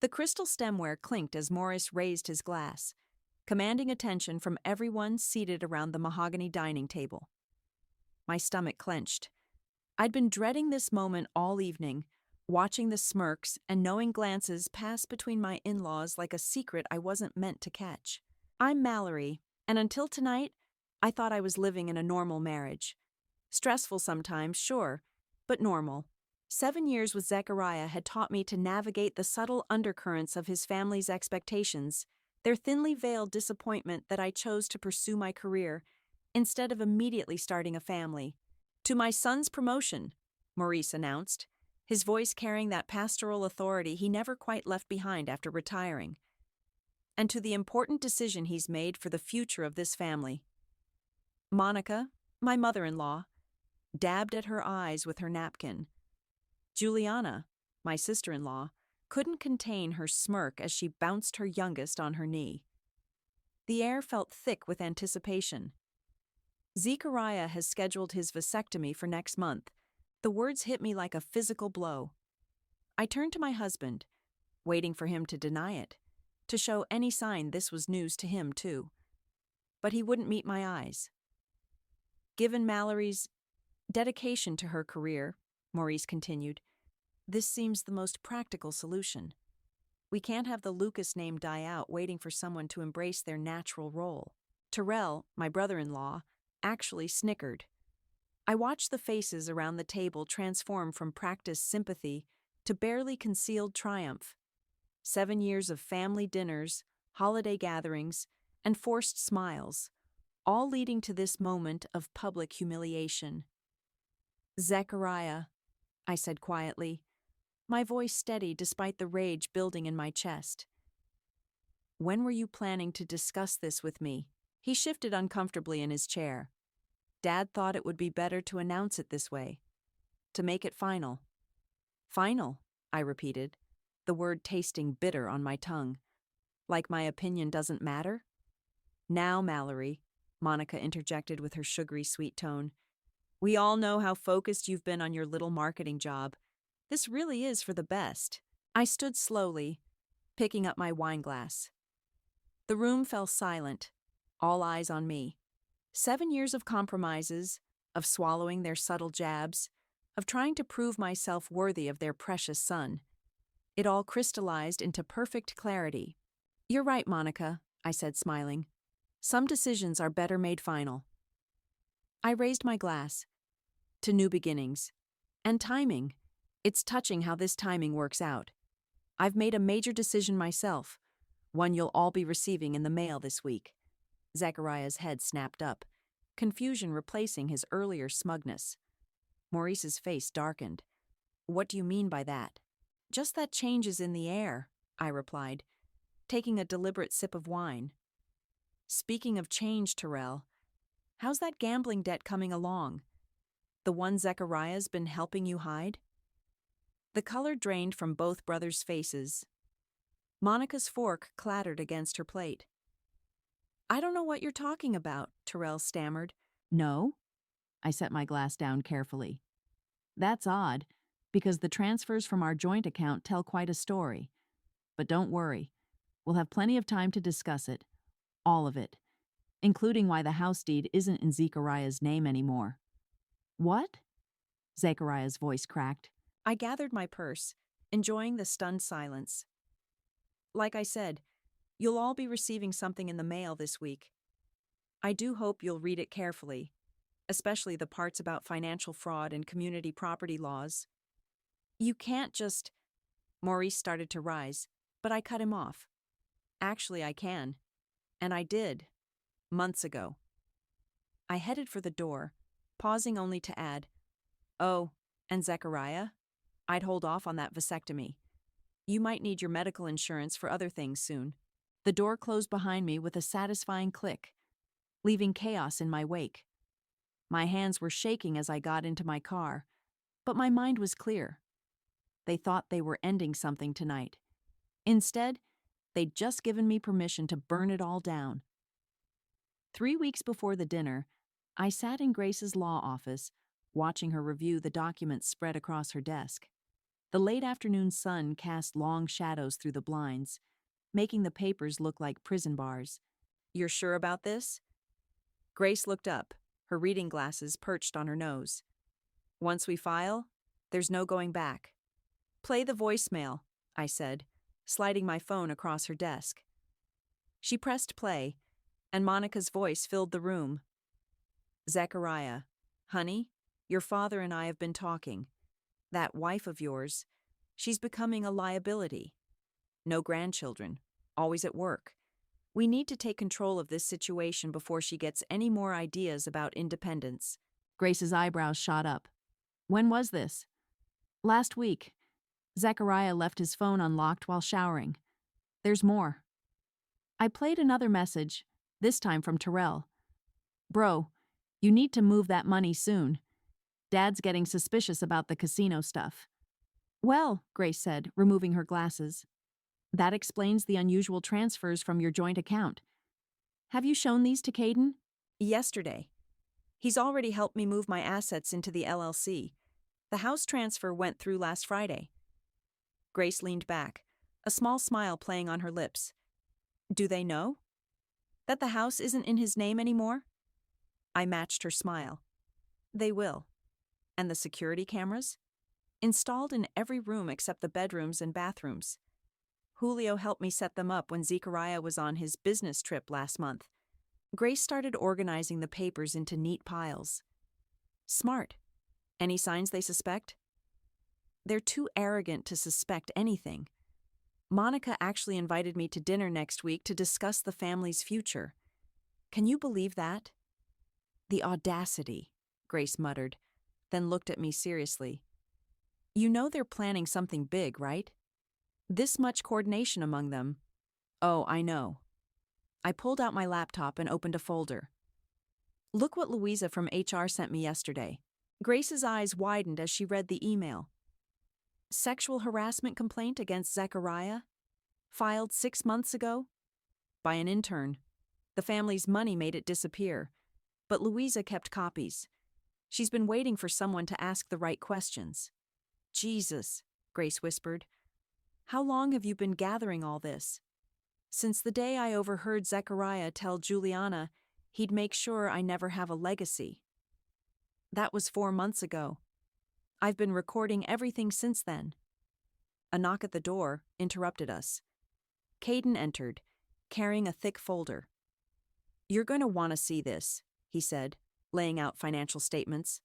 The crystal stemware clinked as Morris raised his glass, commanding attention from everyone seated around the mahogany dining table. My stomach clenched. I'd been dreading this moment all evening, watching the smirks and knowing glances pass between my in-laws like a secret I wasn't meant to catch. I'm Mallory, and until tonight, I thought I was living in a normal marriage. Stressful sometimes, sure, but normal. 7 years with Zechariah had taught me to navigate the subtle undercurrents of his family's expectations, their thinly veiled disappointment that I chose to pursue my career instead of immediately starting a family. "To my son's promotion," Maurice announced, his voice carrying that pastoral authority he never quite left behind after retiring, "and to the important decision he's made for the future of this family." Monica, my mother-in-law, dabbed at her eyes with her napkin. Juliana, my sister-in-law, couldn't contain her smirk as she bounced her youngest on her knee. The air felt thick with anticipation. "Zechariah has scheduled his vasectomy for next month." The words hit me like a physical blow. I turned to my husband, waiting for him to deny it, to show any sign this was news to him too. But he wouldn't meet my eyes. "Given Mallory's dedication to her career," Maurice continued, "this seems the most practical solution. We can't have the Lucas name die out waiting for someone to embrace their natural role." Terrell, my brother-in-law, actually snickered. I watched the faces around the table transform from practiced sympathy to barely concealed triumph. 7 years of family dinners, holiday gatherings, and forced smiles, all leading to this moment of public humiliation. "Zechariah," I said quietly, my voice steady despite the rage building in my chest. "When were you planning to discuss this with me?" He shifted uncomfortably in his chair. "Dad thought it would be better to announce it this way, to make it final." "Final," I repeated, the word tasting bitter on my tongue. "Like my opinion doesn't matter?" "Now, Mallory," Monica interjected with her sugary sweet tone, "we all know how focused you've been on your little marketing job. This really is for the best." I stood slowly, picking up my wineglass. The room fell silent, all eyes on me. 7 years of compromises, of swallowing their subtle jabs, of trying to prove myself worthy of their precious son. It all crystallized into perfect clarity. "You're right, Monica," I said, smiling. "Some decisions are better made final." I raised my glass. "To new beginnings. And timing. It's touching how this timing works out. I've made a major decision myself, one you'll all be receiving in the mail this week." Zechariah's head snapped up, confusion replacing his earlier smugness. Maurice's face darkened. "What do you mean by that?" "Just that change is in the air," I replied, taking a deliberate sip of wine. "Speaking of change, Terrell, how's that gambling debt coming along? The one Zechariah's been helping you hide?" The color drained from both brothers' faces. Monica's fork clattered against her plate. "I don't know what you're talking about," Terrell stammered. "No?" I set my glass down carefully. "That's odd, because the transfers from our joint account tell quite a story. But don't worry. We'll have plenty of time to discuss it. All of it. Including why the house deed isn't in Zechariah's name anymore." "What?" Zechariah's voice cracked. I gathered my purse, enjoying the stunned silence. "Like I said, you'll all be receiving something in the mail this week. I do hope you'll read it carefully, especially the parts about financial fraud and community property laws. You can't just—" Maurice started to rise, but I cut him off. "Actually, I can. And I did. Months ago." I headed for the door, pausing only to add, "Oh, and Zechariah? I'd hold off on that vasectomy. You might need your medical insurance for other things soon." The door closed behind me with a satisfying click, leaving chaos in my wake. My hands were shaking as I got into my car, but my mind was clear. They thought they were ending something tonight. Instead, they'd just given me permission to burn it all down. 3 weeks before the dinner, I sat in Grace's law office, watching her review the documents spread across her desk. The late afternoon sun cast long shadows through the blinds, making the papers look like prison bars. "You're sure about this?" Grace looked up, her reading glasses perched on her nose. "Once we file, there's no going back." "Play the voicemail," I said, sliding my phone across her desk. She pressed play, and Monica's voice filled the room. "Zechariah, honey, your father and I have been talking. That wife of yours, she's becoming a liability. No grandchildren, always at work. We need to take control of this situation before she gets any more ideas about independence." Grace's eyebrows shot up. "When was this?" "Last week. Zechariah left his phone unlocked while showering. There's more." I played another message, this time from Terrell. "Bro, you need to move that money soon. Dad's getting suspicious about the casino stuff." "Well," Grace said, removing her glasses, "that explains the unusual transfers from your joint account. Have you shown these to Caden?" "Yesterday. He's already helped me move my assets into the LLC. The house transfer went through last Friday." Grace leaned back, a small smile playing on her lips. "Do they know? That the house isn't in his name anymore?" I matched her smile. "They will. And the security cameras? Installed in every room except the bedrooms and bathrooms. Julio helped me set them up when Zechariah was on his business trip last month." Grace started organizing the papers into neat piles. "Smart. Any signs they suspect?" "They're too arrogant to suspect anything. Monica actually invited me to dinner next week to discuss the family's future. Can you believe that?" "The audacity," Grace muttered, then looked at me seriously. "You know they're planning something big, right? This much coordination among them." "Oh, I know." I pulled out my laptop and opened a folder. "Look what Louisa from HR sent me yesterday." Grace's eyes widened as she read the email. "Sexual harassment complaint against Zechariah? Filed 6 months ago? By an intern. The family's money made it disappear, but Louisa kept copies. She's been waiting for someone to ask the right questions." "Jesus," Grace whispered. "How long have you been gathering all this?" "Since the day I overheard Zechariah tell Juliana he'd make sure I never have a legacy. That was 4 months ago. I've been recording everything since then." A knock at the door interrupted us. Caden entered, carrying a thick folder. "You're going to want to see this," he said, laying out financial statements.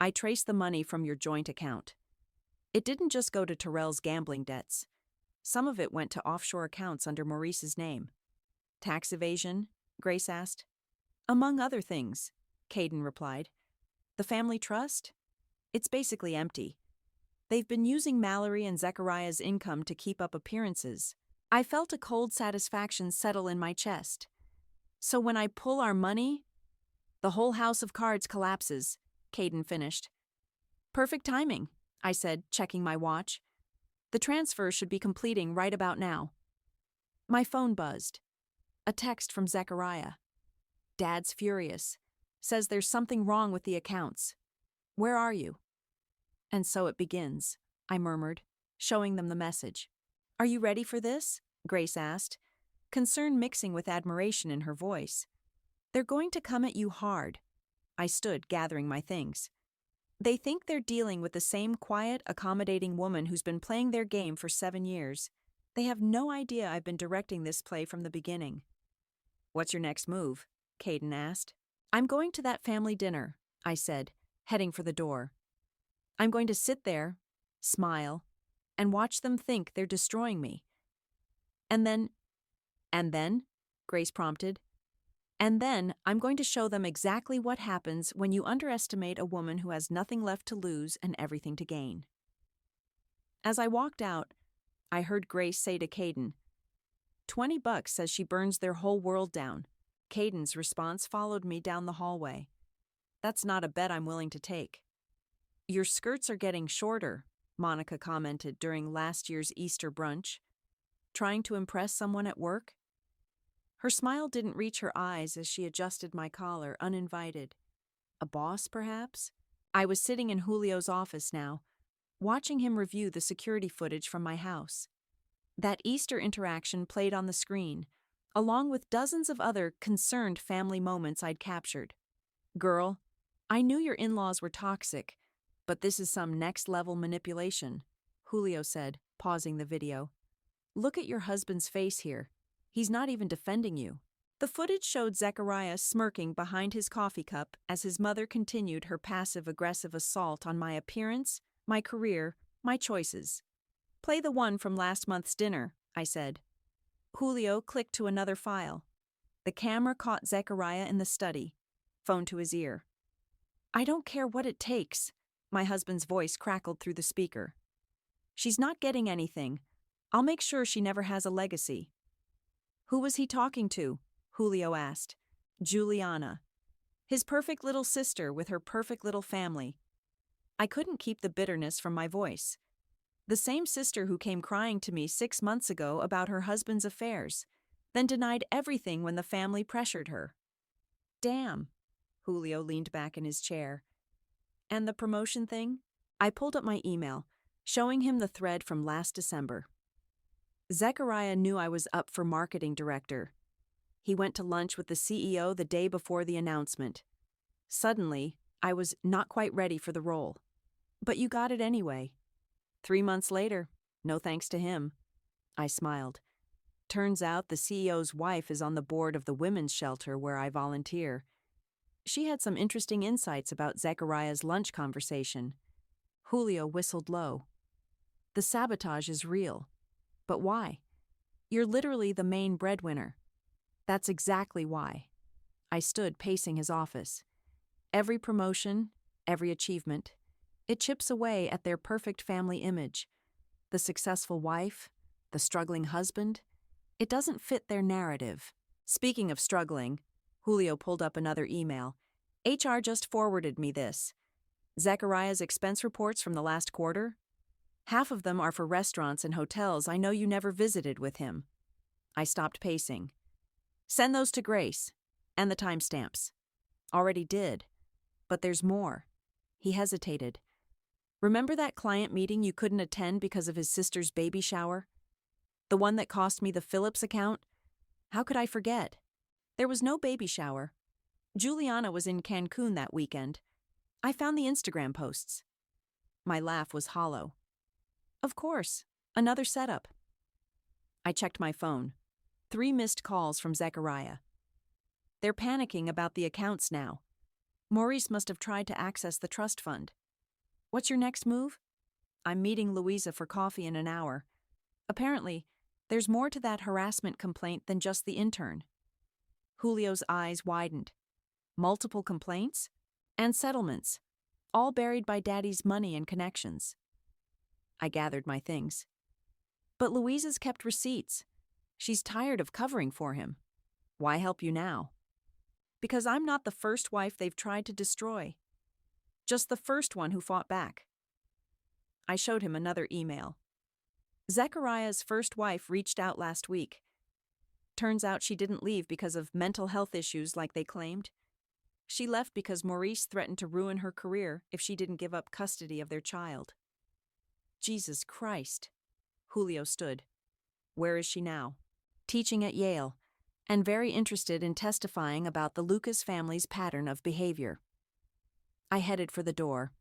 "I traced the money from your joint account. It didn't just go to Terrell's gambling debts. Some of it went to offshore accounts under Maurice's name." "Tax evasion?" Grace asked. "Among other things," Caden replied. "The family trust? It's basically empty. They've been using Mallory and Zechariah's income to keep up appearances." I felt a cold satisfaction settle in my chest. "So when I pull our money, the whole house of cards collapses," Caden finished. "Perfect timing," I said, checking my watch. "The transfer should be completing right about now." My phone buzzed. A text from Zechariah. "Dad's furious. Says there's something wrong with the accounts. Where are you?" "And so it begins," I murmured, showing them the message. "Are you ready for this?" Grace asked, concern mixing with admiration in her voice. "They're going to come at you hard." I stood, gathering my things. "They think they're dealing with the same quiet, accommodating woman who's been playing their game for 7 years. They have no idea I've been directing this play from the beginning." "What's your next move?" Caden asked. "I'm going to that family dinner," I said, heading for the door. "I'm going to sit there, smile, and watch them think they're destroying me. And then, Grace prompted. "And then I'm going to show them exactly what happens when you underestimate a woman who has nothing left to lose and everything to gain." As I walked out, I heard Grace say to Caden, "$20 says she burns their whole world down." Caden's response followed me down the hallway. "That's not a bet I'm willing to take." "Your skirts are getting shorter," Monica commented during last year's Easter brunch. "Trying to impress someone at work?" Her smile didn't reach her eyes as she adjusted my collar, uninvited. A boss, perhaps? I was sitting in Julio's office now, watching him review the security footage from my house. That Easter interaction played on the screen, along with dozens of other concerned family moments I'd captured. Girl, I knew your in-laws were toxic, but this is some next-level manipulation, Julio said, pausing the video. Look at your husband's face here. He's not even defending you. The footage showed Zechariah smirking behind his coffee cup as his mother continued her passive-aggressive assault on my appearance, my career, my choices. Play the one from last month's dinner, I said. Julio clicked to another file. The camera caught Zechariah in the study, phone to his ear. I don't care what it takes, my husband's voice crackled through the speaker. She's not getting anything. I'll make sure she never has a legacy. Who was he talking to? Julio asked. Juliana. His perfect little sister with her perfect little family. I couldn't keep the bitterness from my voice. The same sister who came crying to me 6 months ago about her husband's affairs, then denied everything when the family pressured her. Damn. Julio leaned back in his chair. And the promotion thing? I pulled up my email, showing him the thread from last December. Zechariah knew I was up for marketing director. He went to lunch with the CEO the day before the announcement. Suddenly, I was not quite ready for the role. But you got it anyway. 3 months later, no thanks to him. I smiled. Turns out the CEO's wife is on the board of the women's shelter where I volunteer. She had some interesting insights about Zechariah's lunch conversation. Julio whistled low. The sabotage is real. But why? You're literally the main breadwinner. That's exactly why. I stood pacing his office. Every promotion, every achievement, it chips away at their perfect family image. The successful wife, the struggling husband, it doesn't fit their narrative. Speaking of struggling, Julio pulled up another email. HR just forwarded me this. Zechariah's expense reports from the last quarter? Half of them are for restaurants and hotels I know you never visited with him. I stopped pacing. Send those to Grace. And the timestamps. Already did. But there's more. He hesitated. Remember that client meeting you couldn't attend because of his sister's baby shower? The one that cost me the Phillips account? How could I forget? There was no baby shower. Juliana was in Cancun that weekend. I found the Instagram posts. My laugh was hollow. Of course, another setup. I checked my phone. 3 missed calls from Zechariah. They're panicking about the accounts now. Maurice must have tried to access the trust fund. What's your next move? I'm meeting Louisa for coffee in an hour. Apparently, there's more to that harassment complaint than just the intern. Julio's eyes widened. Multiple complaints? And settlements, all buried by Daddy's money and connections. I gathered my things. But Louisa's kept receipts. She's tired of covering for him. Why help you now? Because I'm not the first wife they've tried to destroy. Just the first one who fought back. I showed him another email. Zechariah's first wife reached out last week. Turns out she didn't leave because of mental health issues like they claimed. She left because Maurice threatened to ruin her career if she didn't give up custody of their child. Jesus Christ. Julio stood. Where is she now? Teaching at Yale, and very interested in testifying about the Lucas family's pattern of behavior. I headed for the door.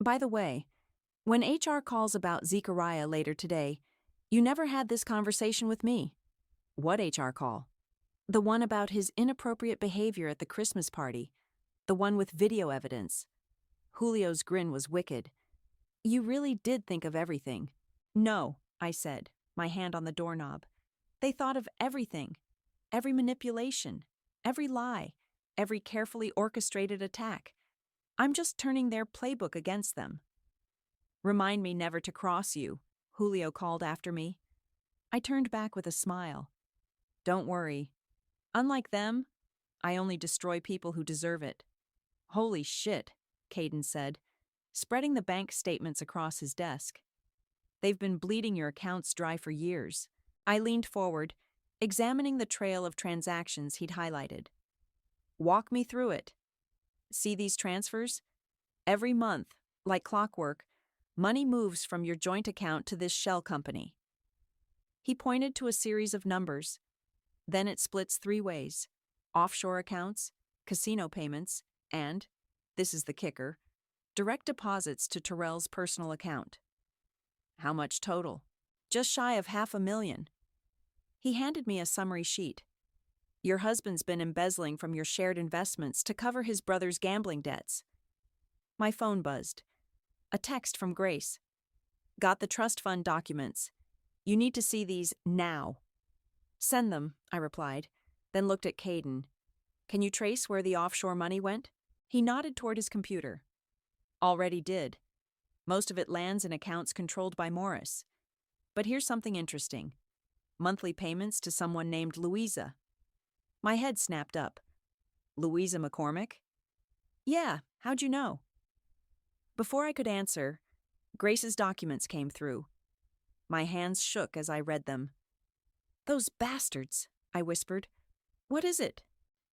By the way, when HR calls about Zechariah later today, you never had this conversation with me. What HR call? The one about his inappropriate behavior at the Christmas party. The one with video evidence. Julio's grin was wicked. You really did think of everything. No, I said, my hand on the doorknob. They thought of everything. Every manipulation. Every lie. Every carefully orchestrated attack. I'm just turning their playbook against them. Remind me never to cross you, Julio called after me. I turned back with a smile. Don't worry. Unlike them, I only destroy people who deserve it. Holy shit, Caden said, spreading the bank statements across his desk. They've been bleeding your accounts dry for years. I leaned forward, examining the trail of transactions he'd highlighted. Walk me through it. See these transfers? Every month, like clockwork, Money moves from your joint account to this shell company. He pointed to a series of numbers. Then it splits three ways: offshore accounts, casino payments, and, this is the kicker, direct deposits to Terrell's personal account. How much total? Just shy of $500,000. He handed me a summary sheet. Your husband's been embezzling from your shared investments to cover his brother's gambling debts. My phone buzzed. A text from Grace. Got the trust fund documents. You need to see these now. Send them, I replied, then looked at Caden. Can you trace where the offshore money went? He nodded toward his computer. Already did. Most of it lands in accounts controlled by Morris. But here's something interesting. Monthly payments to someone named Louisa. My head snapped up. Louisa McCormick? Yeah, how'd you know? Before I could answer, Grace's documents came through. My hands shook as I read them. Those bastards, I whispered. What is it?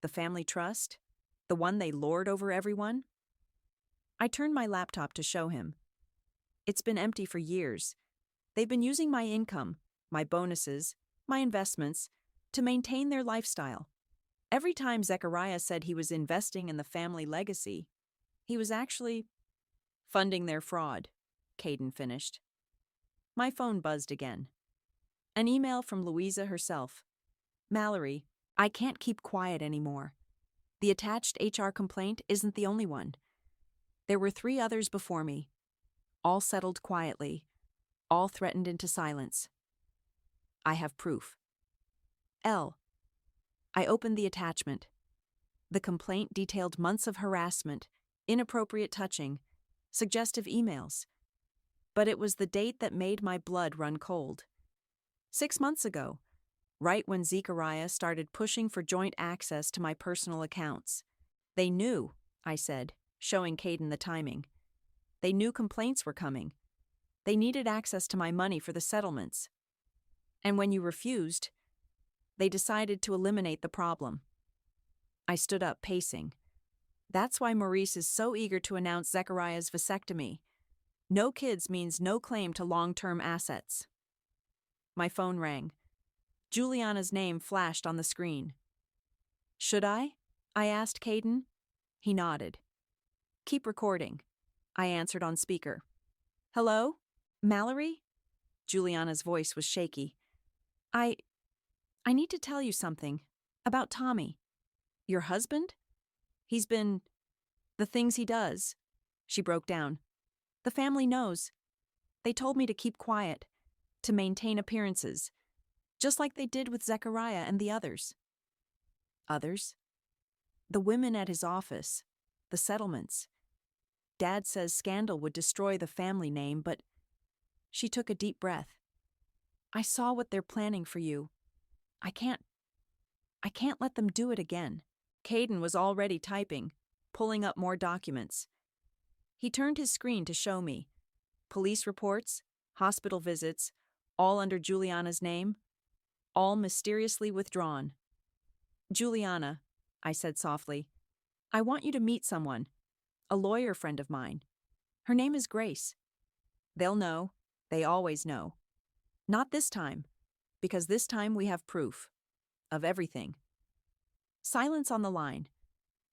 The family trust? The one they lord over everyone? I turned my laptop to show him. It's been empty for years. They've been using my income, my bonuses, my investments, to maintain their lifestyle. Every time Zechariah said he was investing in the family legacy, he was actually funding their fraud, Caden finished. My phone buzzed again. An email from Louisa herself. Mallory, I can't keep quiet anymore. The attached HR complaint isn't the only one. There were 3 others before me. All settled quietly. All threatened into silence. I have proof. L. I opened the attachment. The complaint detailed months of harassment, inappropriate touching, suggestive emails. But it was the date that made my blood run cold. 6 months ago, right when Zechariah started pushing for joint access to my personal accounts. They knew, I said, showing Caden the timing. They knew complaints were coming. They needed access to my money for the settlements. And when you refused, they decided to eliminate the problem. I stood up, pacing. That's why Maurice is so eager to announce Zechariah's vasectomy. No kids means no claim to long-term assets. My phone rang. Juliana's name flashed on the screen. Should I? I asked Caden. He nodded. Keep recording, I answered on speaker. Hello? Mallory? Juliana's voice was shaky. I need to tell you something. About Tommy. Your husband? He's been... the things he does. She broke down. The family knows. They told me to keep quiet, to maintain appearances, just like they did with Zechariah and the others. Others? The women at his office, the settlements. Dad says scandal would destroy the family name, but... She took a deep breath. I saw what they're planning for you. I can't let them do it again. Caden was already typing, pulling up more documents. He turned his screen to show me. Police reports, hospital visits, all under Juliana's name, all mysteriously withdrawn. Juliana, I said softly, I want you to meet someone, a lawyer friend of mine. Her name is Grace. They'll know. They always know. Not this time, because this time we have proof. Of everything. Silence on the line.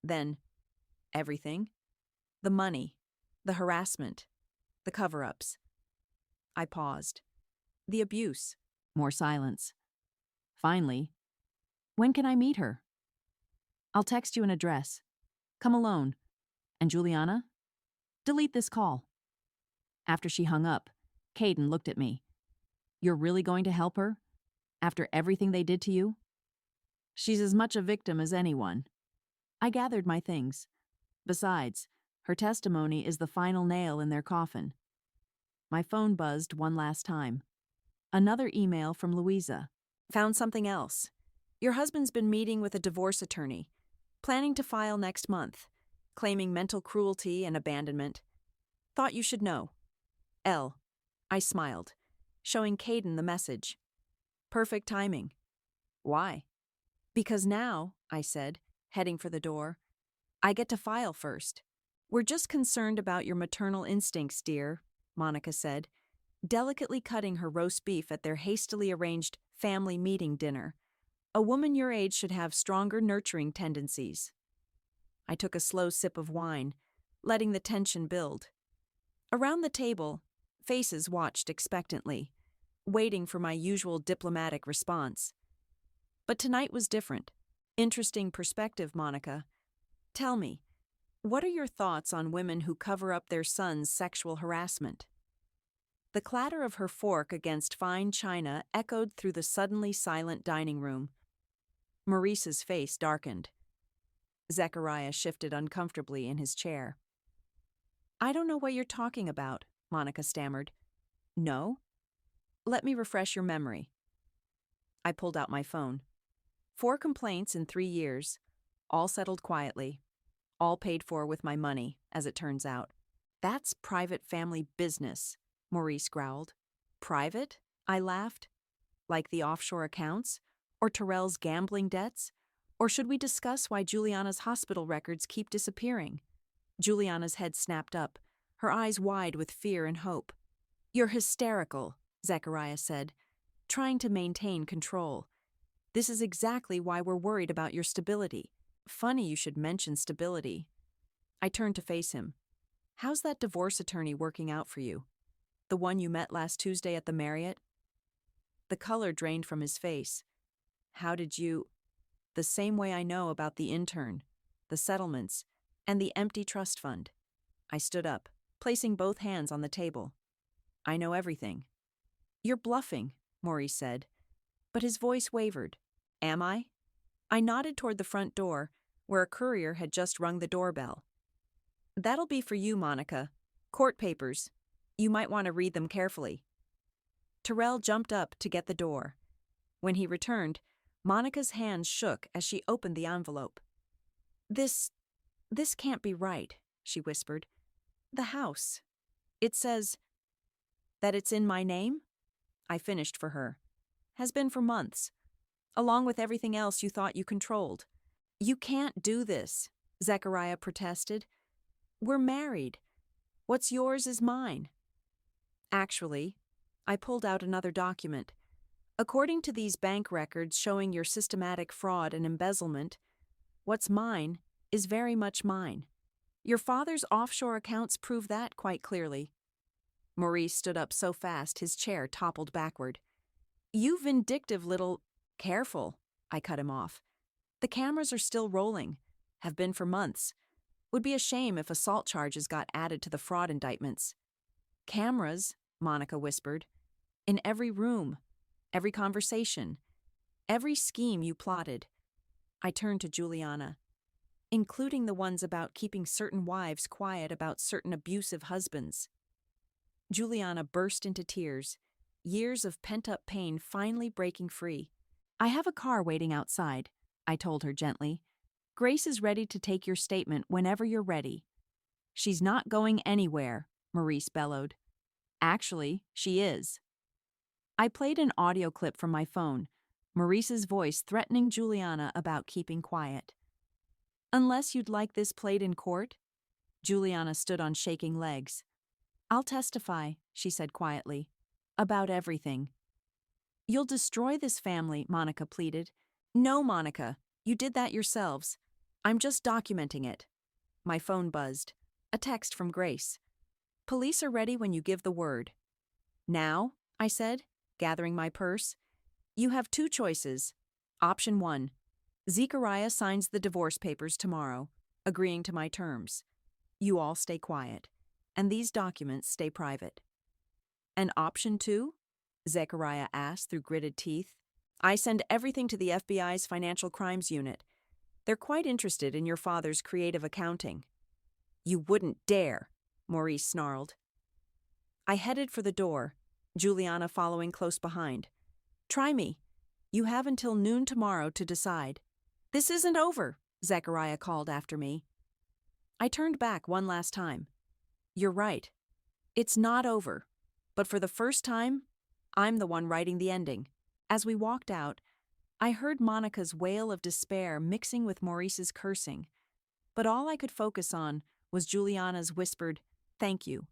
Then, everything. The money. The harassment. The cover-ups. I paused. The abuse. More silence. Finally, when can I meet her? I'll text you an address. Come alone. And Juliana? Delete this call. After she hung up, Caden looked at me. You're really going to help her? After everything they did to you? She's as much a victim as anyone. I gathered my things. Besides, her testimony is the final nail in their coffin. My phone buzzed one last time. Another email from Louisa. Found something else. Your husband's been meeting with a divorce attorney, planning to file next month, claiming mental cruelty and abandonment. Thought you should know. L. I smiled, showing Caden the message. Perfect timing. Why? Because now, I said, heading for the door, I get to file first. We're just concerned about your maternal instincts, dear. Monica said, delicately cutting her roast beef at their hastily arranged family meeting dinner. A woman your age should have stronger nurturing tendencies. I took a slow sip of wine, letting the tension build. Around the table, faces watched expectantly, waiting for my usual diplomatic response. But tonight was different. Interesting perspective, Monica. Tell me, what are your thoughts on women who cover up their sons' sexual harassment? The clatter of her fork against fine china echoed through the suddenly silent dining room. Maurice's face darkened. Zechariah shifted uncomfortably in his chair. I don't know what you're talking about, Monica stammered. No? Let me refresh your memory. I pulled out my phone. 4 complaints in 3 years, all settled quietly, all paid for with my money, as it turns out. That's private family business, Maurice growled. Private? I laughed. Like the offshore accounts? Or Terrell's gambling debts? Or should we discuss why Juliana's hospital records keep disappearing? Juliana's head snapped up, her eyes wide with fear and hope. You're hysterical, Zechariah said, trying to maintain control. This is exactly why we're worried about your stability. Funny you should mention stability. I turned to face him. How's that divorce attorney working out for you? The one you met last Tuesday at the Marriott? The color drained from his face. How did you... The same way I know about the intern, the settlements, and the empty trust fund. I stood up, placing both hands on the table. I know everything. You're bluffing, Maurice said, but his voice wavered. Am I? I nodded toward the front door, where a courier had just rung the doorbell. That'll be for you, Monica. Court papers. You might want to read them carefully. Terrell jumped up to get the door. When he returned, Monica's hands shook as she opened the envelope. This can't be right, she whispered. The house. It says that it's in my name? I finished for her. Has been for months, along with everything else you thought you controlled. You can't do this, Zechariah protested. We're married. What's yours is mine. Actually, I pulled out another document. According to these bank records showing your systematic fraud and embezzlement, what's mine is very much mine. Your father's offshore accounts prove that quite clearly. Maurice stood up so fast his chair toppled backward. You vindictive little... Careful, I cut him off. The cameras are still rolling, have been for months. Would be a shame if assault charges got added to the fraud indictments. Cameras, Monica whispered, in every room, every conversation, every scheme you plotted. I turned to Juliana, including the ones about keeping certain wives quiet about certain abusive husbands. Juliana burst into tears, years of pent-up pain finally breaking free. I have a car waiting outside, I told her gently. Grace is ready to take your statement whenever you're ready. She's not going anywhere, Maurice bellowed. Actually, she is. I played an audio clip from my phone, Maurice's voice threatening Juliana about keeping quiet. Unless you'd like this played in court? Juliana stood on shaking legs. I'll testify, she said quietly, about everything. You'll destroy this family, Monica pleaded. No, Monica, you did that yourselves. I'm just documenting it. My phone buzzed. A text from Grace. Police are ready when you give the word. Now, I said, gathering my purse, you have 2 choices. Option 1. Zechariah signs the divorce papers tomorrow, agreeing to my terms. You all stay quiet, and these documents stay private. And option 2? Zechariah asked through gritted teeth. I send everything to the FBI's Financial Crimes Unit. They're quite interested in your father's creative accounting. You wouldn't dare, Maurice snarled. I headed for the door, Juliana following close behind. Try me. You have until noon tomorrow to decide. This isn't over, Zechariah called after me. I turned back one last time. You're right. It's not over. But for the first time, I'm the one writing the ending. As we walked out, I heard Monica's wail of despair mixing with Maurice's cursing. But all I could focus on was Juliana's whispered, "Thank you,"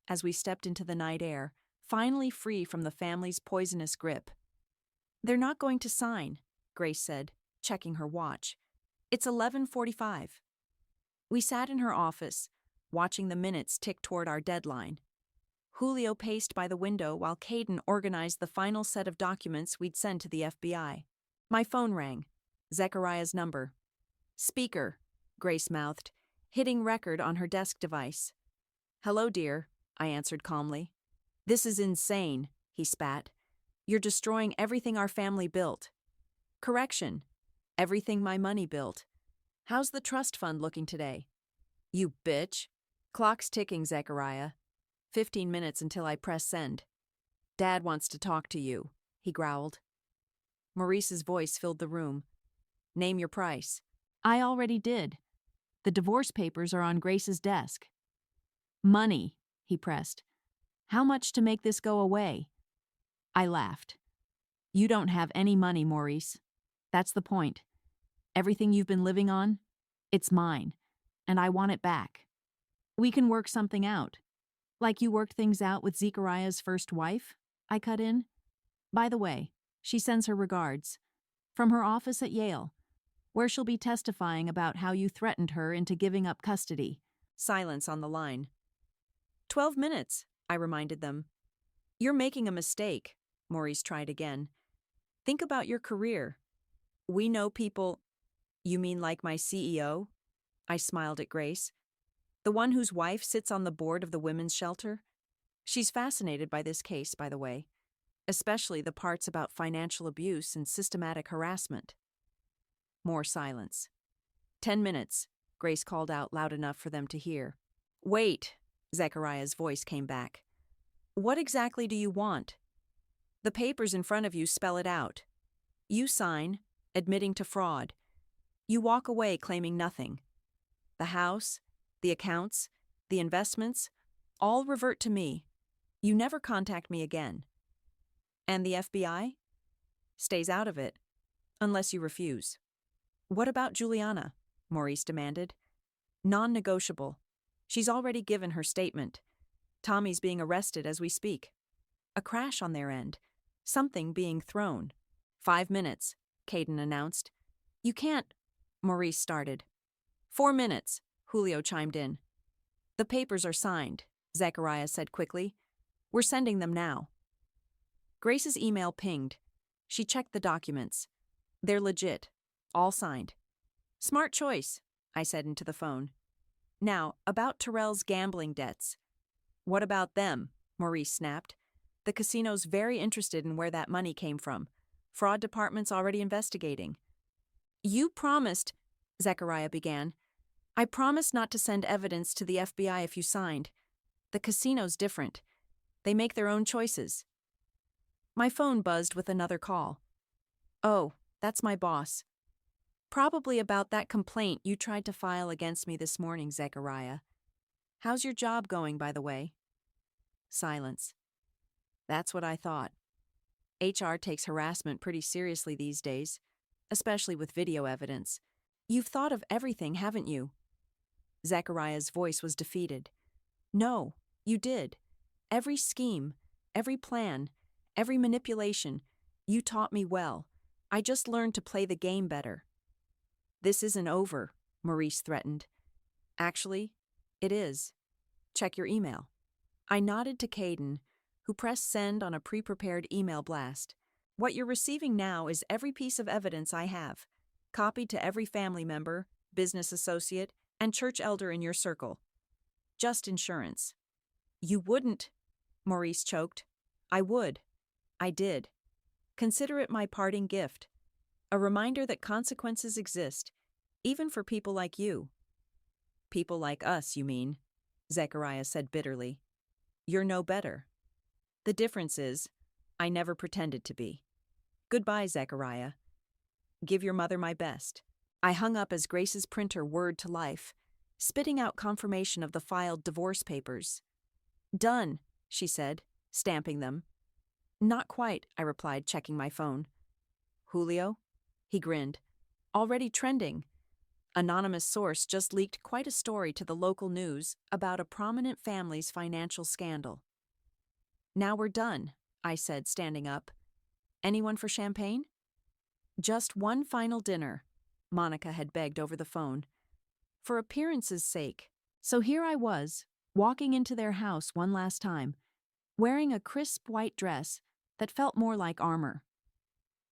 as we stepped into the night air, finally free from the family's poisonous grip. "They're not going to sign," Grace said, checking her watch. "It's 11:45. We sat in her office, watching the minutes tick toward our deadline. Julio paced by the window while Caden organized the final set of documents we'd send to the FBI. My phone rang. Zechariah's number. "Speaker," Grace mouthed, hitting record on her desk device. "Hello, dear," I answered calmly. "This is insane," he spat. "You're destroying everything our family built." "Correction. Everything my money built. How's the trust fund looking today?" "You bitch." "Clock's ticking, Zechariah. 15 minutes until I press send." "Dad wants to talk to you," he growled. Maurice's voice filled the room. "Name your price." "I already did. The divorce papers are on Grace's desk." "Money," he pressed. "How much to make this go away?" I laughed. "You don't have any money, Maurice. That's the point. Everything you've been living on, it's mine, and I want it back. We can work something out. Like you worked things out with Zechariah's first wife?" I cut in. "By the way, she sends her regards. From her office at Yale, where she'll be testifying about how you threatened her into giving up custody." Silence on the line. 12 minutes, I reminded them. "You're making a mistake," Maurice tried again. "Think about your career. We know people—" "You mean like my CEO?" I smiled at Grace. "The one whose wife sits on the board of the women's shelter? She's fascinated by this case, by the way, especially the parts about financial abuse and systematic harassment." More silence. 10 minutes, Grace called out loud enough for them to hear. "Wait," Zechariah's voice came back. "What exactly do you want?" "The papers in front of you spell it out. You sign, admitting to fraud. You walk away claiming nothing. The house, the accounts, the investments, all revert to me. You never contact me again. And the FBI? Stays out of it, unless you refuse." "What about Juliana?" Maurice demanded. "Non-negotiable. She's already given her statement. Tommy's being arrested as we speak. A crash on their end. Something being thrown." 5 minutes, Caden announced. "You can't—" Maurice started. 4 minutes, Julio chimed in. "The papers are signed," Zechariah said quickly. "We're sending them now." Grace's email pinged. She checked the documents. "They're legit. All signed." "Smart choice," I said into the phone. "Now, about Terrell's gambling debts." "What about them?" Maurice snapped. "The casino's very interested in where that money came from. Fraud department's already investigating." "You promised," Zechariah began. "I promised not to send evidence to the FBI if you signed. The casino's different. They make their own choices." My phone buzzed with another call. "Oh, that's my boss. Probably about that complaint you tried to file against me this morning, Zechariah. How's your job going, by the way?" Silence. "That's what I thought. HR takes harassment pretty seriously these days, especially with video evidence. You've thought of everything, haven't you?" Zechariah's voice was defeated. "No, you did. Every scheme, every plan, every manipulation, you taught me well. I just learned to play the game better." "This isn't over," Maurice threatened. "Actually, it is. Check your email." I nodded to Caden, who pressed send on a pre-prepared email blast. "What you're receiving now is every piece of evidence I have, copied to every family member, business associate, and church elder in your circle. Just insurance." "You wouldn't," Maurice choked. "I would. I did. Consider it my parting gift. A reminder that consequences exist, even for people like you." "People like us, you mean," Zechariah said bitterly. "You're no better. The difference is, I never pretended to be. Goodbye, Zechariah. Give your mother my best." I hung up as Grace's printer whirred to life, spitting out confirmation of the filed divorce papers. "Done," she said, stamping them. "Not quite," I replied, checking my phone. "Julio?" He grinned. "Already trending. Anonymous source just leaked quite a story to the local news about a prominent family's financial scandal. Now we're done, I said, standing up. Anyone for champagne? Just one final dinner, Monica had begged over the phone. For appearance's sake. So here I was, walking into their house one last time, wearing a crisp white dress that felt more like armor.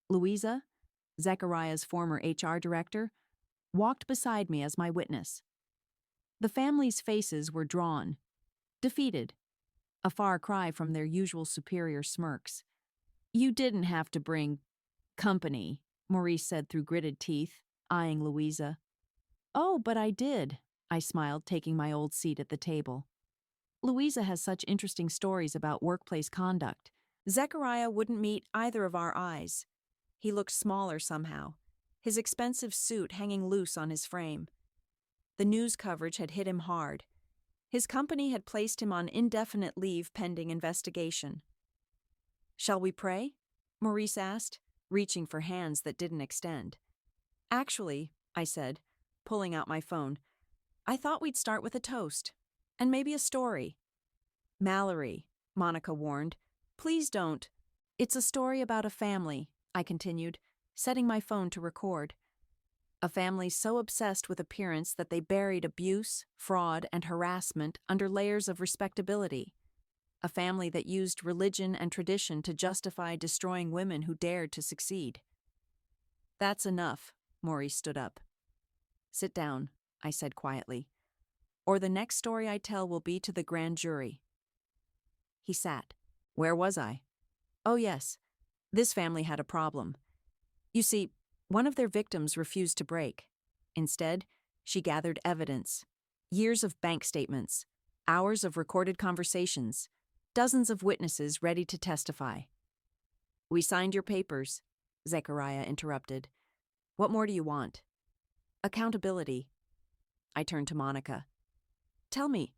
Louisa, Zechariah's former HR director, walked beside me as my witness. The family's faces were drawn, defeated, a far cry from their usual superior smirks. You didn't have to bring company, Maurice said through gritted teeth, eyeing Louisa. Oh, but I did, I smiled, taking my old seat at the table. Louisa has such interesting stories about workplace conduct. Zechariah wouldn't meet either of our eyes. He looked smaller somehow, his expensive suit hanging loose on his frame. The news coverage had hit him hard. His company had placed him on indefinite leave pending investigation. Shall we pray? Maurice asked, reaching for hands that didn't extend. Actually, I said, pulling out my phone, I thought we'd start with a toast. And maybe a story. Mallory, Monica warned. Please don't. It's a story about a family, I continued, setting my phone to record. A family so obsessed with appearance that they buried abuse, fraud, and harassment under layers of respectability. A family that used religion and tradition to justify destroying women who dared to succeed. That's enough, Maurice stood up. Sit down, I said quietly, or the next story I tell will be to the grand jury. He sat. Where was I? Oh yes, this family had a problem. You see, one of their victims refused to break. Instead, she gathered evidence. Years of bank statements, hours of recorded conversations, dozens of witnesses ready to testify. We signed your papers, Zechariah interrupted. What more do you want? Accountability. I turned to Monica. Tell me,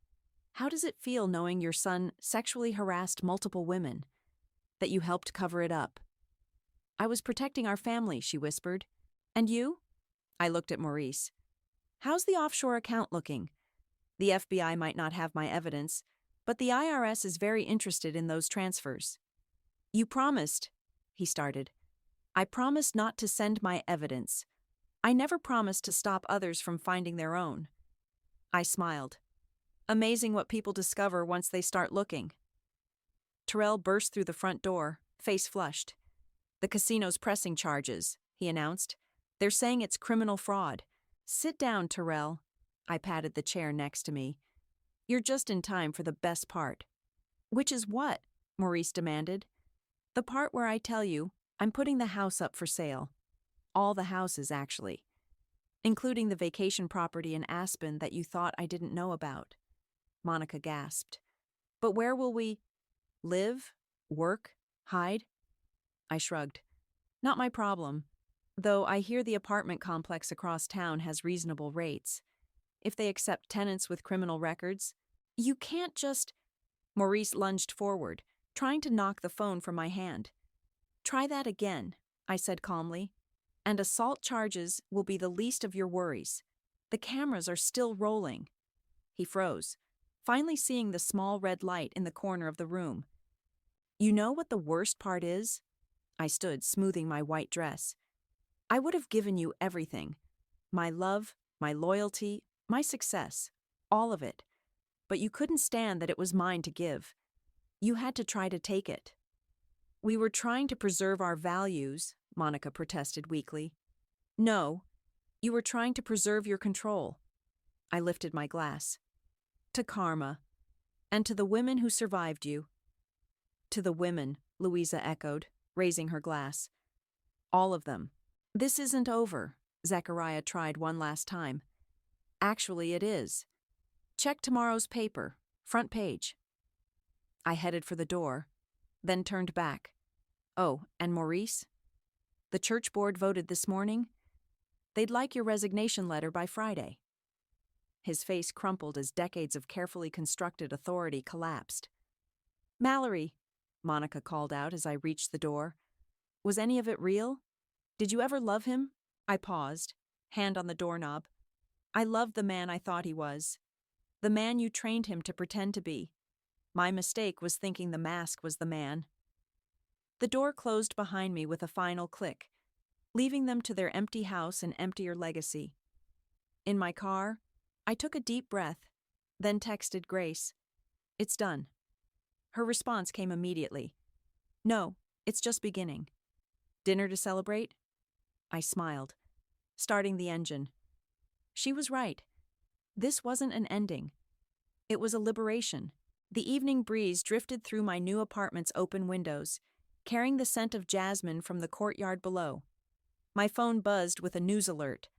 how does it feel knowing your son sexually harassed multiple women? That you helped cover it up? I was protecting our family, she whispered. And you? I looked at Maurice. How's the offshore account looking? The FBI might not have my evidence, but the IRS is very interested in those transfers. You promised, he started. I promised not to send my evidence. I never promised to stop others from finding their own. I smiled. Amazing what people discover once they start looking. Terrell burst through the front door, face flushed. The casino's pressing charges, he announced. They're saying it's criminal fraud. Sit down, Terrell. I patted the chair next to me. You're just in time for the best part. Which is what? Maurice demanded. The part where I tell you I'm putting the house up for sale. All the houses, actually. Including the vacation property in Aspen that you thought I didn't know about. Monica gasped. But where will we live? Work? Hide? I shrugged. Not my problem. Though I hear the apartment complex across town has reasonable rates. If they accept tenants with criminal records, you can't just... Maurice lunged forward, trying to knock the phone from my hand. Try that again, I said calmly. And assault charges will be the least of your worries. The cameras are still rolling. He froze, finally seeing the small red light in the corner of the room. You know what the worst part is? I stood, smoothing my white dress. I would have given you everything. My love, my loyalty, my success. All of it. But you couldn't stand that it was mine to give. You had to try to take it. We were trying to preserve our values, Monica protested weakly. No, you were trying to preserve your control. I lifted my glass. To karma. And to the women who survived you. To the women, Louisa echoed, raising her glass. All of them. This isn't over, Zechariah tried one last time. Actually, it is. Check tomorrow's paper, front page. I headed for the door, then turned back. Oh, and Maurice? The church board voted this morning. They'd like your resignation letter by Friday. His face crumpled as decades of carefully constructed authority collapsed. Mallory, Monica called out as I reached the door. Was any of it real? Did you ever love him? I paused, hand on the doorknob. I loved the man I thought he was. The man you trained him to pretend to be. My mistake was thinking the mask was the man. The door closed behind me with a final click, leaving them to their empty house and emptier legacy. In my car, I took a deep breath, then texted Grace. "It's done." Her response came immediately. "No, it's just beginning." "Dinner to celebrate?" I smiled, starting the engine. She was right. This wasn't an ending. It was a liberation. The evening breeze drifted through my new apartment's open windows, carrying the scent of jasmine from the courtyard below. My phone buzzed with a news alert.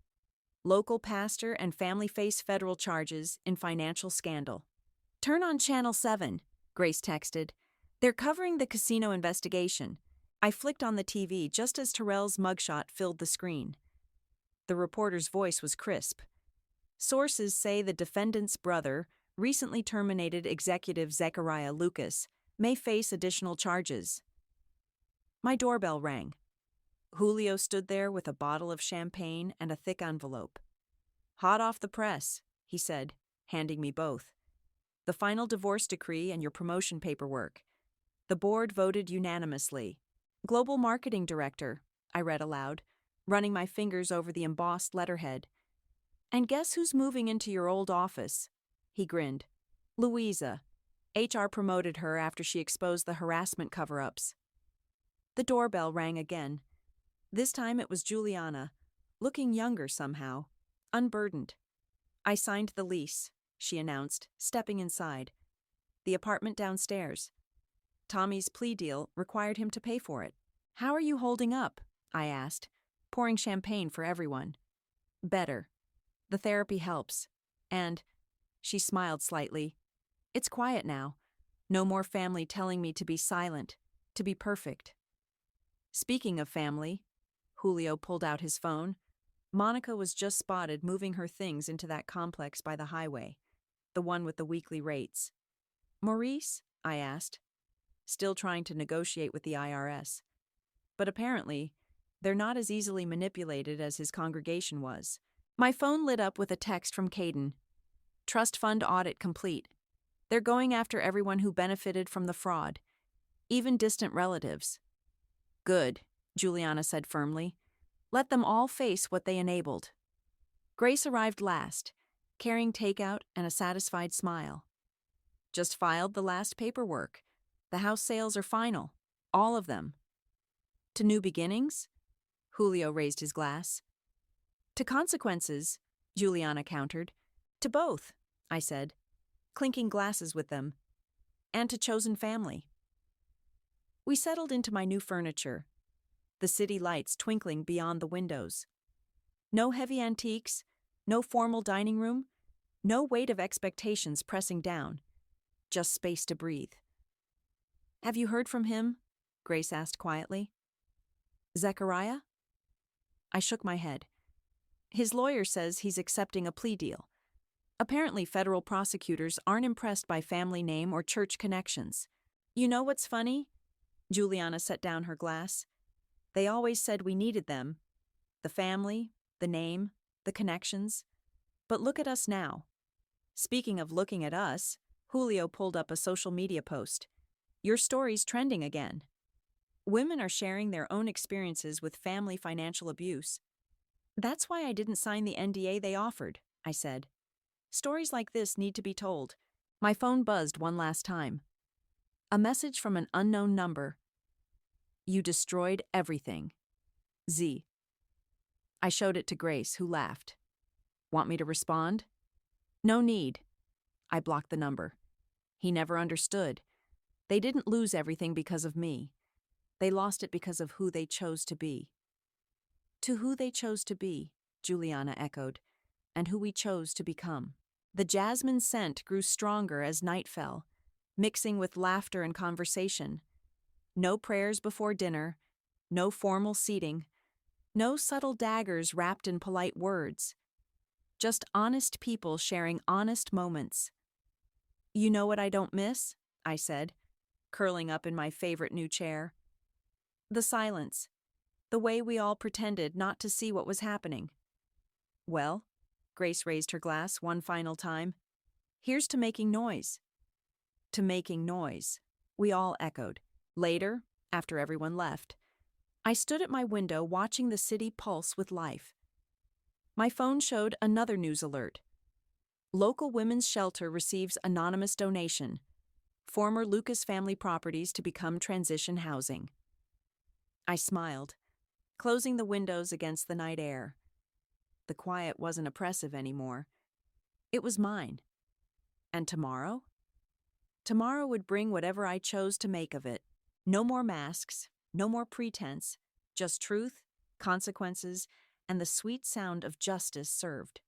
Local pastor and family face federal charges in financial scandal. "Turn on Channel 7, Grace texted. "They're covering the casino investigation." I flicked on the TV just as Terrell's mugshot filled the screen. The reporter's voice was crisp. "Sources say the defendant's brother, recently terminated executive Zechariah Lucas, may face additional charges." My doorbell rang. Julio stood there with a bottle of champagne and a thick envelope. "Hot off the press," he said, handing me both. "The final divorce decree and your promotion paperwork. The board voted unanimously. Global Marketing Director," I read aloud, running my fingers over the embossed letterhead. "And guess who's moving into your old office?" He grinned. "Louisa. HR promoted her after she exposed the harassment cover-ups." The doorbell rang again. This time it was Juliana, looking younger somehow, unburdened. "I signed the lease," she announced, stepping inside. "The apartment downstairs. Tommy's plea deal required him to pay for it." "How are you holding up?" I asked, pouring champagne for everyone. "Better. The therapy helps. And," she smiled slightly, "it's quiet now. No more family telling me to be silent, to be perfect." Speaking of family, Julio pulled out his phone. Monica was just spotted moving her things into that complex by the highway, the one with the weekly rates. "Maurice?" I asked, still trying to negotiate with the IRS. But apparently, they're not as easily manipulated as his congregation was. My phone lit up with a text from Caden. "Trust fund audit complete. They're going after everyone who benefited from the fraud, even distant relatives." "Good," Juliana said firmly. "Let them all face what they enabled." Grace arrived last, carrying takeout and a satisfied smile. "Just filed the last paperwork. The house sales are final. All of them." "To new beginnings?" Julio raised his glass. "To consequences," Juliana countered. "To both," I said, clinking glasses with them. "And to chosen family." We settled into my new furniture, the city lights twinkling beyond the windows. No heavy antiques, no formal dining room, no weight of expectations pressing down, just space to breathe. "Have you heard from him?" Grace asked quietly. "Zechariah?" I shook my head. "His lawyer says he's accepting a plea deal. Apparently federal prosecutors aren't impressed by family name or church connections." "You know what's funny?" Juliana set down her glass. "They always said we needed them. The family, the name, the connections. But look at us now." Speaking of looking at us, Julio pulled up a social media post. "Your story's trending again." Women are sharing their own experiences with family financial abuse. "That's why I didn't sign the NDA they offered," I said. "Stories like this need to be told." My phone buzzed one last time. A message from an unknown number. "You destroyed everything. Z." I showed it to Grace, who laughed. "Want me to respond?" "No need." I blocked the number. He never understood. They didn't lose everything because of me. They lost it because of who they chose to be. "To who they chose to be," Juliana echoed, "and who we chose to become." The jasmine scent grew stronger as night fell, mixing with laughter and conversation. No prayers before dinner, no formal seating, no subtle daggers wrapped in polite words. Just honest people sharing honest moments. "You know what I don't miss?" I said, curling up in my favorite new chair. "The silence. The way we all pretended not to see what was happening." "Well?" Grace raised her glass one final time. Here's to making noise. To making noise. We all echoed. Later, after everyone left, I stood at my window watching the city pulse with life. My phone showed another news alert. Local women's shelter receives anonymous donation. Former Lucas family properties to become transition housing. I smiled, closing the windows against the night air. The quiet wasn't oppressive anymore. It was mine. And tomorrow? Tomorrow would bring whatever I chose to make of it. No more masks, no more pretense, just truth, consequences, and the sweet sound of justice served.